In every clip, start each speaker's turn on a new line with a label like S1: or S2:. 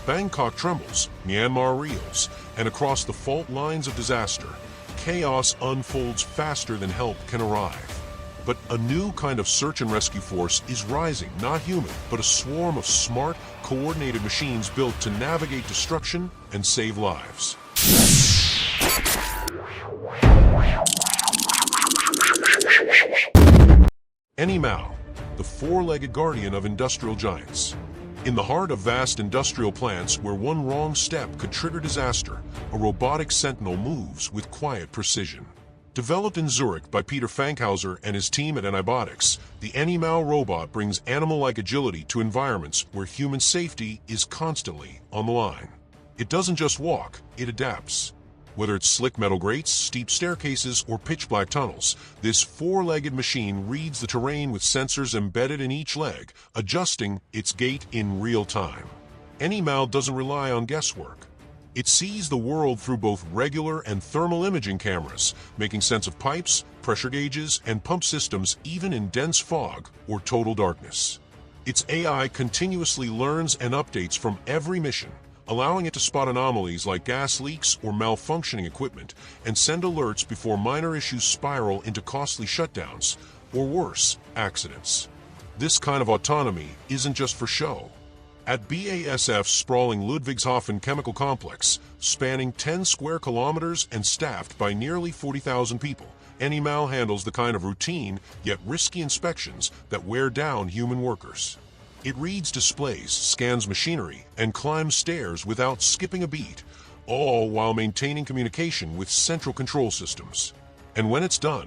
S1: Bangkok trembles, Myanmar reels, and across the fault lines of disaster, chaos unfolds faster than help can arrive. But a new kind of search and rescue force is rising, not human, but a swarm of smart, coordinated machines built to navigate destruction and save lives. ANYmal, the four-legged guardian of industrial giants. In the heart of vast industrial plants where one wrong step could trigger disaster, a robotic sentinel moves with quiet precision. Developed in Zurich by Peter Fankhauser and his team at ANYmal, the ANYmal robot brings animal-like agility to environments where human safety is constantly on the line. It doesn't just walk, it adapts. Whether it's slick metal grates, steep staircases, or pitch-black tunnels, this four-legged machine reads the terrain with sensors embedded in each leg, adjusting its gait in real time. ANYmal doesn't rely on guesswork. It sees the world through both regular and thermal imaging cameras, making sense of pipes, pressure gauges, and pump systems even in dense fog or total darkness. Its AI continuously learns and updates from every mission, allowing it to spot anomalies like gas leaks or malfunctioning equipment and send alerts before minor issues spiral into costly shutdowns, or worse, accidents. This kind of autonomy isn't just for show. At BASF's sprawling Ludwigshafen chemical complex, spanning 10 square kilometers and staffed by nearly 40,000 people, ANYmal handles the kind of routine yet risky inspections that wear down human workers. It reads displays, scans machinery, and climbs stairs without skipping a beat, all while maintaining communication with central control systems. And when it's done,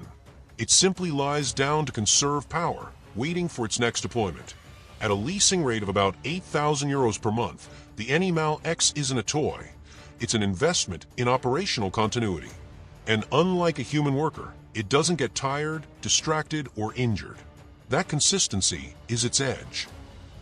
S1: it simply lies down to conserve power, waiting for its next deployment. At a leasing rate of about 8,000 euros per month, the ANYmal X isn't a toy. It's an investment in operational continuity. And unlike a human worker, it doesn't get tired, distracted, or injured. That consistency is its edge.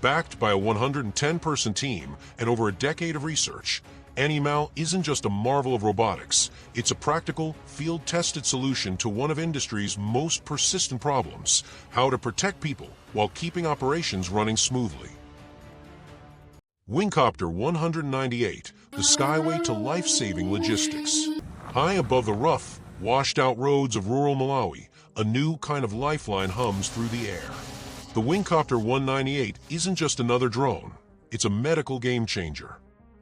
S1: Backed by a 110-person team and over a decade of research, ANYmal isn't just a marvel of robotics. It's a practical, field-tested solution to one of industry's most persistent problems: how to protect people while keeping operations running smoothly. Wingcopter 198, the skyway to life-saving logistics. High above the rough, washed-out roads of rural Malawi, a new kind of lifeline hums through the air. The Wingcopter 198 isn't just another drone, it's a medical game-changer.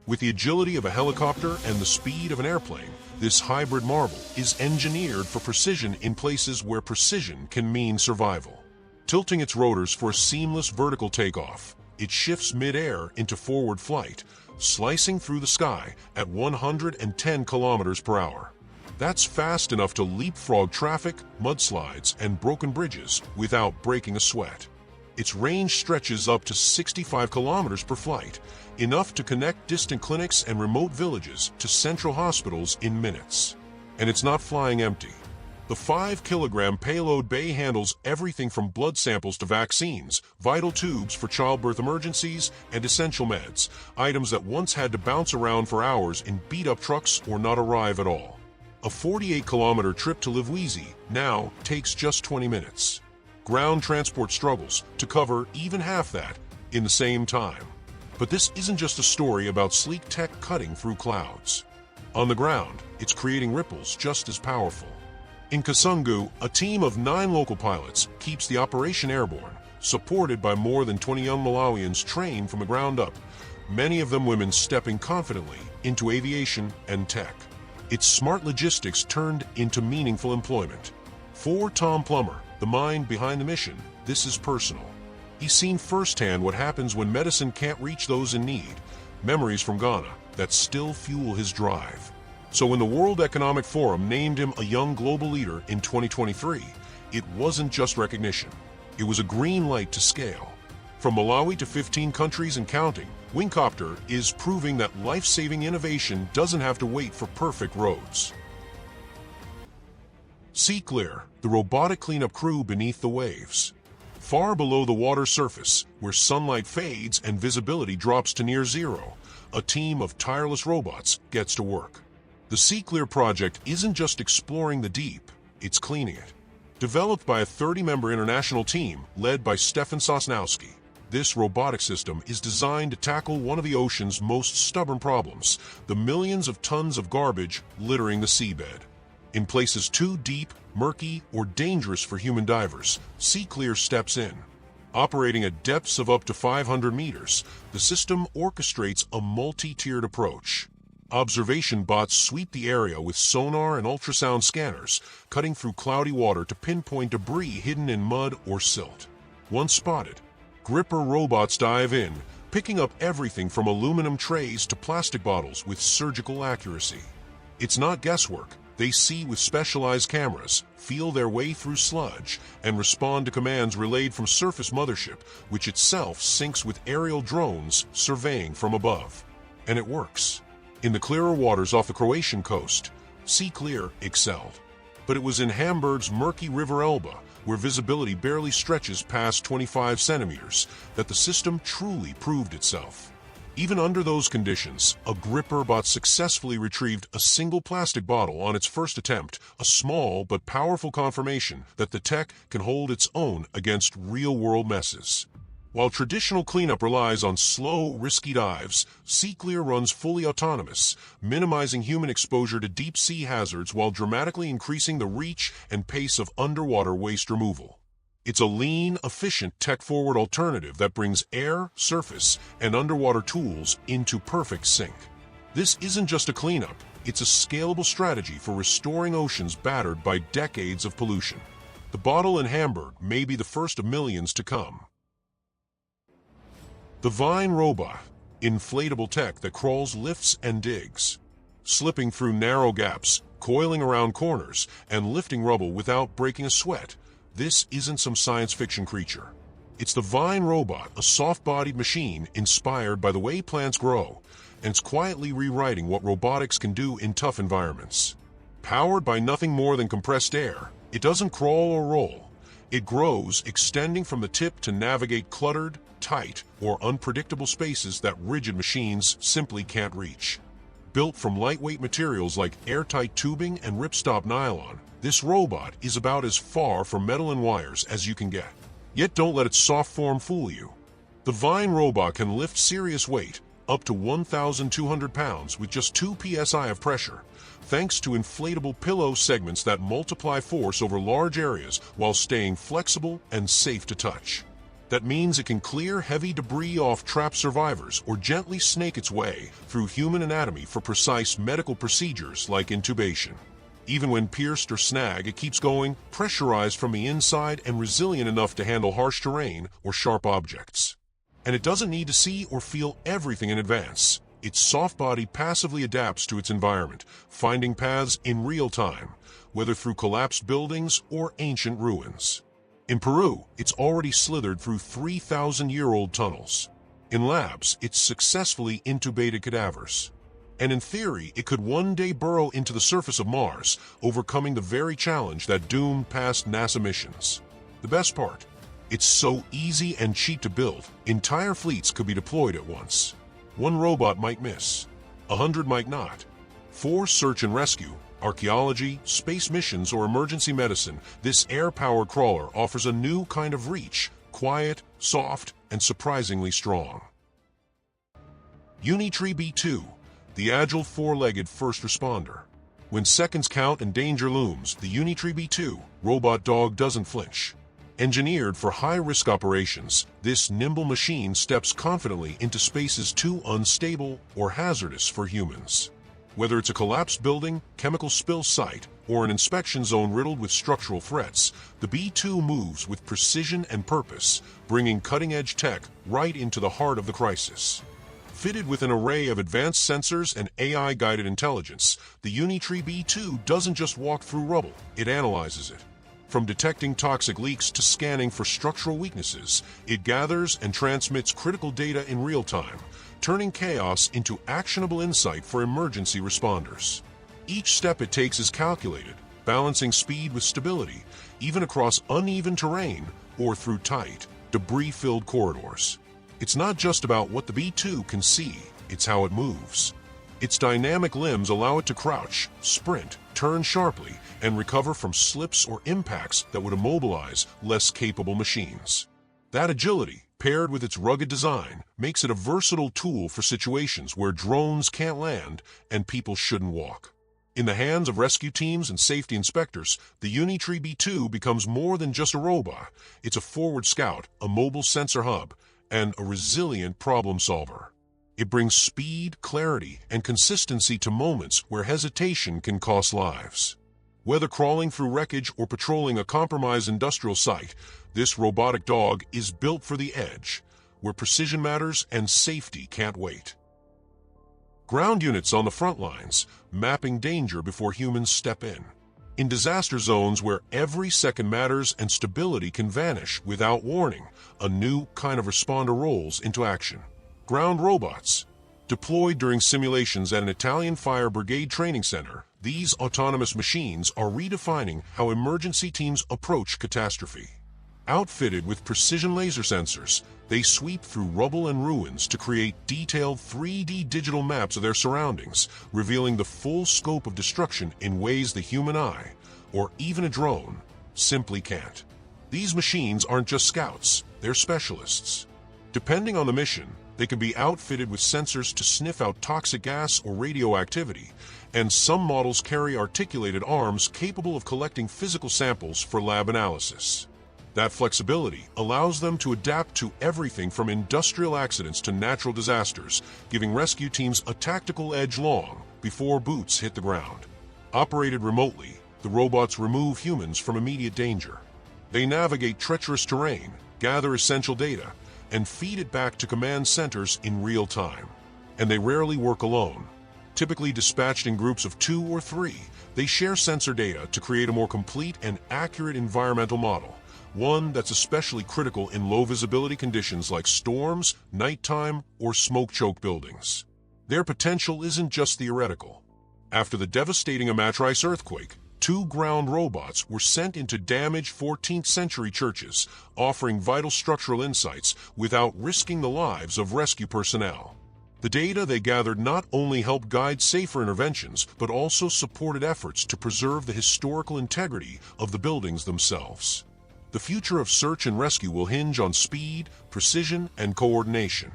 S1: With the agility of a helicopter and the speed of an airplane, this hybrid marvel is engineered for precision in places where precision can mean survival. Tilting its rotors for a seamless vertical takeoff, it shifts mid-air into forward flight, slicing through the sky at 110 kilometers per hour. That's fast enough to leapfrog traffic, mudslides, and broken bridges without breaking a sweat. Its range stretches up to 65 kilometers per flight, enough to connect distant clinics and remote villages to central hospitals in minutes. And it's not flying empty. The 5-kilogram payload bay handles everything from blood samples to vaccines, vital tubes for childbirth emergencies, and essential meds, items that once had to bounce around for hours in beat-up trucks or not arrive at all. A 48-kilometer trip to Liwezi now takes just 20 minutes. Ground transport struggles to cover even half that in the same time. But this isn't just a story about sleek tech cutting through clouds. On the ground, it's creating ripples just as powerful. In Kasungu, a team of 9 local pilots keeps the operation airborne, supported by more than 20 young Malawians trained from the ground up, many of them women stepping confidently into aviation and tech. It's smart logistics turned into meaningful employment. For Tom Plummer, the mind behind the mission, this is personal. He's seen firsthand what happens when medicine can't reach those in need, memories from Ghana that still fuel his drive. So when the World Economic Forum named him a young global leader in 2023, it wasn't just recognition. It was a green light to scale. From Malawi to 15 countries and counting, Wingcopter is proving that life-saving innovation doesn't have to wait for perfect roads. Sea Clear, the robotic cleanup crew beneath the waves. Far below the water surface, where sunlight fades and visibility drops to near zero, a team of tireless robots gets to work. The Sea Clear project isn't just exploring the deep, it's cleaning it. Developed by a 30-member international team led by Stefan Sosnowski, This robotic system is designed to tackle one of the ocean's most stubborn problems, the millions of tons of garbage littering the seabed. In places too deep, murky, or dangerous for human divers, SeaClear steps in. Operating at depths of up to 500 meters, the system orchestrates a multi-tiered approach. Observation bots sweep the area with sonar and ultrasound scanners, cutting through cloudy water to pinpoint debris hidden in mud or silt. Once spotted, gripper robots dive in, picking up everything from aluminum trays to plastic bottles with surgical accuracy. It's not guesswork. They see with specialized cameras, feel their way through sludge, and respond to commands relayed from surface mothership, which itself syncs with aerial drones surveying from above. And it works. In the clearer waters off the Croatian coast, SeaClear excelled. But it was in Hamburg's murky River Elbe, where visibility barely stretches past 25 centimeters, that the system truly proved itself. Even under those conditions, a gripper bot successfully retrieved a single plastic bottle on its first attempt, a small but powerful confirmation that the tech can hold its own against real-world messes. While traditional cleanup relies on slow, risky dives, SeaClear runs fully autonomous, minimizing human exposure to deep-sea hazards while dramatically increasing the reach and pace of underwater waste removal. It's a lean, efficient, tech-forward alternative that brings air, surface, and underwater tools into perfect sync. This isn't just a cleanup, it's a scalable strategy for restoring oceans battered by decades of pollution. The bottle in Hamburg may be the first of millions to come. The Vine robot, inflatable tech that crawls, lifts, and digs. Slipping through narrow gaps, coiling around corners, and lifting rubble without breaking a sweat, this isn't some science fiction creature. It's the Vine robot, a soft-bodied machine inspired by the way plants grow, and it's quietly rewriting what robotics can do in tough environments. Powered by nothing more than compressed air, it doesn't crawl or roll. It grows, extending from the tip to navigate cluttered, tight, or unpredictable spaces that rigid machines simply can't reach. Built from lightweight materials like airtight tubing and ripstop nylon, this robot is about as far from metal and wires as you can get. Yet don't let its soft form fool you. The Vine robot can lift serious weight, up to 1,200 pounds with just 2 psi of pressure, thanks to inflatable pillow segments that multiply force over large areas while staying flexible and safe to touch. That means it can clear heavy debris off trapped survivors or gently snake its way through human anatomy for precise medical procedures like intubation. Even when pierced or snagged, it keeps going, pressurized from the inside and resilient enough to handle harsh terrain or sharp objects. And it doesn't need to see or feel everything in advance. Its soft body passively adapts to its environment, finding paths in real time, whether through collapsed buildings or ancient ruins. In Peru, it's already slithered through 3,000-year-old tunnels. In labs, it's successfully intubated cadavers. And in theory, it could one day burrow into the surface of Mars, overcoming the very challenge that doomed past NASA missions. The best part? It's so easy and cheap to build, entire fleets could be deployed at once. One robot might miss, 100 might not. For search and rescue, archaeology, space missions, or emergency medicine, this air-powered crawler offers a new kind of reach, quiet, soft, and surprisingly strong. Unitree B2, the agile four-legged first responder. When seconds count and danger looms, the Unitree B2 robot dog doesn't flinch. Engineered for high-risk operations, this nimble machine steps confidently into spaces too unstable or hazardous for humans. Whether it's a collapsed building, chemical spill site, or an inspection zone riddled with structural threats, the B2 moves with precision and purpose, bringing cutting-edge tech right into the heart of the crisis. Fitted with an array of advanced sensors and AI-guided intelligence, the Unitree B2 doesn't just walk through rubble, it analyzes it. From detecting toxic leaks to scanning for structural weaknesses, it gathers and transmits critical data in real time, turning chaos into actionable insight for emergency responders. Each step it takes is calculated, balancing speed with stability, even across uneven terrain or through tight, debris-filled corridors. It's not just about what the B2 can see, it's how it moves. Its dynamic limbs allow it to crouch, sprint, turn sharply, and recover from slips or impacts that would immobilize less capable machines. That agility, paired with its rugged design, makes it a versatile tool for situations where drones can't land and people shouldn't walk. In the hands of rescue teams and safety inspectors, the Unitree B2 becomes more than just a robot. It's a forward scout, a mobile sensor hub, and a resilient problem solver. It brings speed, clarity, and consistency to moments where hesitation can cost lives. Whether crawling through wreckage or patrolling a compromised industrial site, this robotic dog is built for the edge, where precision matters and safety can't wait. Ground units on the front lines, mapping danger before humans step in. In disaster zones where every second matters and stability can vanish without warning, a new kind of responder rolls into action. Ground robots. Deployed during simulations at an Italian fire brigade training center, these autonomous machines are redefining how emergency teams approach catastrophe. Outfitted with precision laser sensors, they sweep through rubble and ruins to create detailed 3D digital maps of their surroundings, revealing the full scope of destruction in ways the human eye, or even a drone, simply can't. These machines aren't just scouts, they're specialists. Depending on the mission, they can be outfitted with sensors to sniff out toxic gas or radioactivity, and some models carry articulated arms capable of collecting physical samples for lab analysis. That flexibility allows them to adapt to everything from industrial accidents to natural disasters, giving rescue teams a tactical edge long before boots hit the ground. Operated remotely, the robots remove humans from immediate danger. They navigate treacherous terrain, gather essential data, and feed it back to command centers in real time. And they rarely work alone. Typically dispatched in groups of 2 or 3, they share sensor data to create a more complete and accurate environmental model, one that's especially critical in low visibility conditions like storms, nighttime, or smoke-choked buildings. Their potential isn't just theoretical. After the devastating Amatrice earthquake, 2 ground robots were sent into damaged 14th century churches, offering vital structural insights without risking the lives of rescue personnel. The data they gathered not only helped guide safer interventions, but also supported efforts to preserve the historical integrity of the buildings themselves. The future of search and rescue will hinge on speed, precision, and coordination.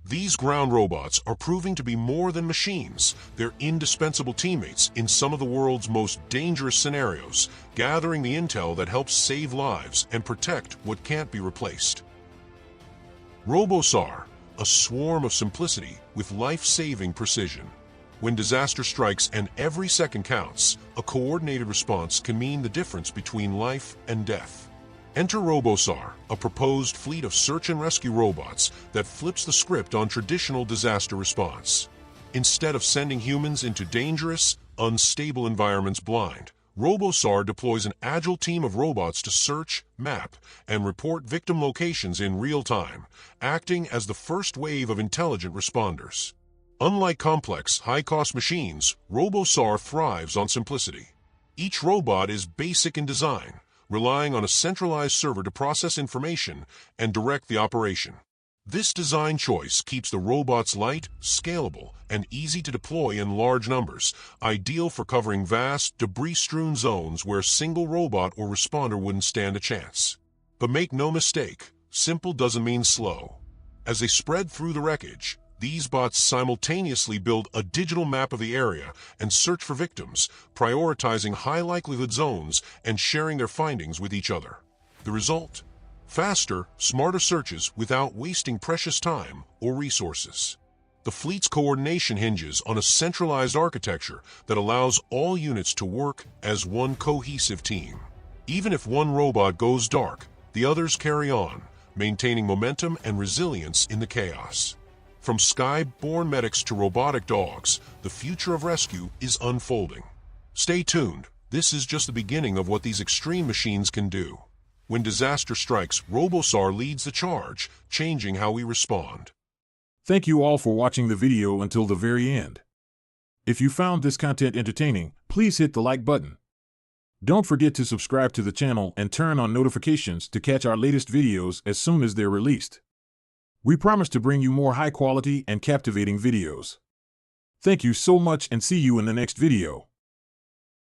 S1: These ground robots are proving to be more than machines. They're indispensable teammates in some of the world's most dangerous scenarios, gathering the intel that helps save lives and protect what can't be replaced. RoboSAR, a swarm of simplicity with life-saving precision. When disaster strikes and every second counts, a coordinated response can mean the difference between life and death. Enter RoboSAR, a proposed fleet of search and rescue robots that flips the script on traditional disaster response. Instead of sending humans into dangerous, unstable environments blind, RoboSAR deploys an agile team of robots to search, map, and report victim locations in real time, acting as the first wave of intelligent responders. Unlike complex, high-cost machines, RoboSAR thrives on simplicity. Each robot is basic in design, relying on a centralized server to process information and direct the operation. This design choice keeps the robots light, scalable, and easy to deploy in large numbers, ideal for covering vast, debris-strewn zones where a single robot or responder wouldn't stand a chance. But make no mistake, simple doesn't mean slow. As they spread through the wreckage, these bots simultaneously build a digital map of the area and search for victims, prioritizing high-likelihood zones and sharing their findings with each other. The result? Faster, smarter searches without wasting precious time or resources. The fleet's coordination hinges on a centralized architecture that allows all units to work as one cohesive team. Even if one robot goes dark, the others carry on, maintaining momentum and resilience in the chaos. From sky-borne medics to robotic dogs, the future of rescue is unfolding. Stay tuned. This is just the beginning of what these extreme machines can do. When disaster strikes, RoboSAR leads the charge, changing how we respond.
S2: Thank you all for watching the video until the very end. If you found this content entertaining, please hit the like button. Don't forget to subscribe to the channel and turn on notifications to catch our latest videos as soon as they're released. We promise to bring you more high-quality and captivating videos. Thank you so much and see you in the next video.